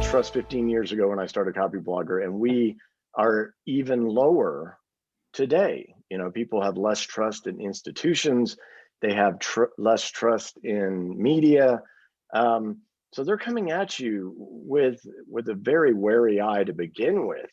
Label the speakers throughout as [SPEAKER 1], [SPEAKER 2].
[SPEAKER 1] trust 15 years ago when I started Copyblogger, and we are even lower today. You know, people have less trust in institutions. They have less trust in media. So they're coming at you with a very wary eye to begin with.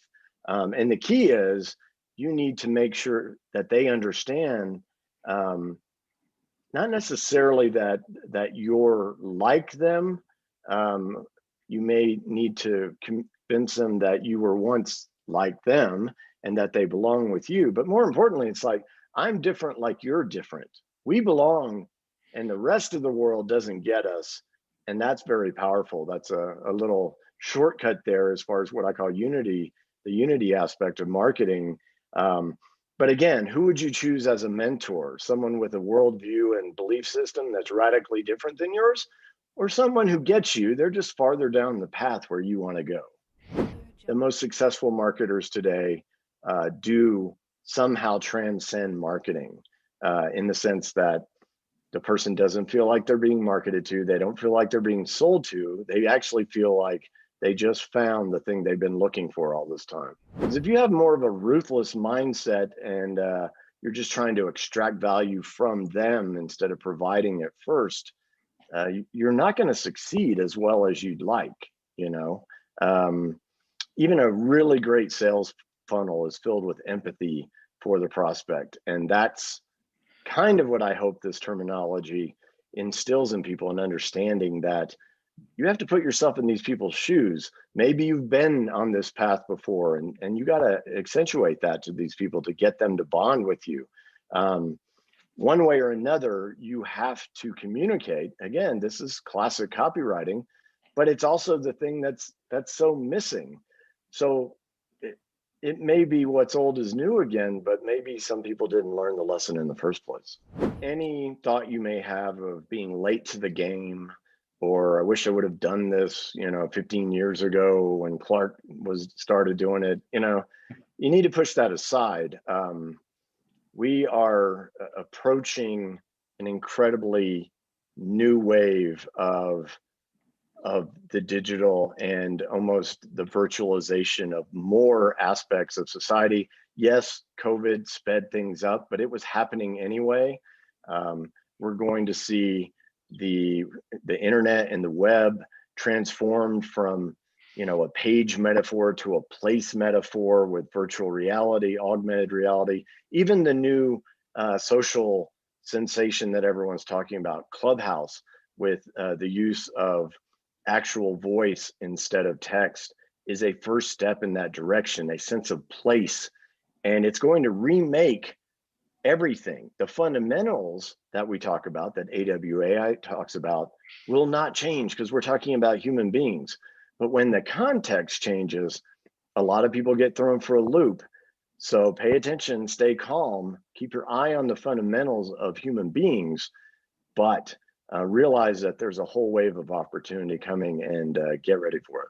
[SPEAKER 1] And the key is you need to make sure that they understand, not necessarily that you're like them. You may need to convince them that you were once like them and that they belong with you. But more importantly, it's like, I'm different like you're different. We belong and the rest of the world doesn't get us. And that's very powerful. That's a little shortcut there as far as what I call unity, the unity aspect of marketing. But again, who would you choose as a mentor? Someone with a worldview and belief system that's radically different than yours? Or someone who gets you, they're just farther down the path where you want to go. The most successful marketers today do somehow transcend marketing in the sense that the person doesn't feel like they're being marketed to. They don't feel like they're being sold to. They actually feel like they just found the thing they've been looking for all this time. Because if you have more of a ruthless mindset and you're just trying to extract value from them instead of providing it first, you're not going to succeed as well as you'd like. You know, even a really great sales funnel is filled with empathy for the prospect, and that's kind of what I hope this terminology instills in people, an understanding that you have to put yourself in these people's shoes. Maybe you've been on this path before, and you got to accentuate that to these people to get them to bond with you. One way or another, you have to communicate. Again, this is classic copywriting, but it's also the thing that's so missing. So it may be what's old is new again, but maybe some people didn't learn the lesson in the first place. Any thought you may have of being late to the game, or I wish I would have done this, 15 years ago when Clark started doing it, you need to push that aside. We are approaching an incredibly new wave of the digital and almost the virtualization of more aspects of society. Yes, COVID sped things up, but it was happening anyway. We're going to see the internet and the web transformed from a page metaphor to a place metaphor with virtual reality, augmented reality, even the new social sensation that everyone's talking about, Clubhouse, with the use of actual voice instead of text, is a first step in that direction, a sense of place. And it's going to remake everything. The fundamentals that we talk about, that AWAI talks about, will not change because we're talking about human beings. But when the context changes, a lot of people get thrown for a loop. So pay attention, stay calm, keep your eye on the fundamentals of human beings, but realize that there's a whole wave of opportunity coming, and get ready for it.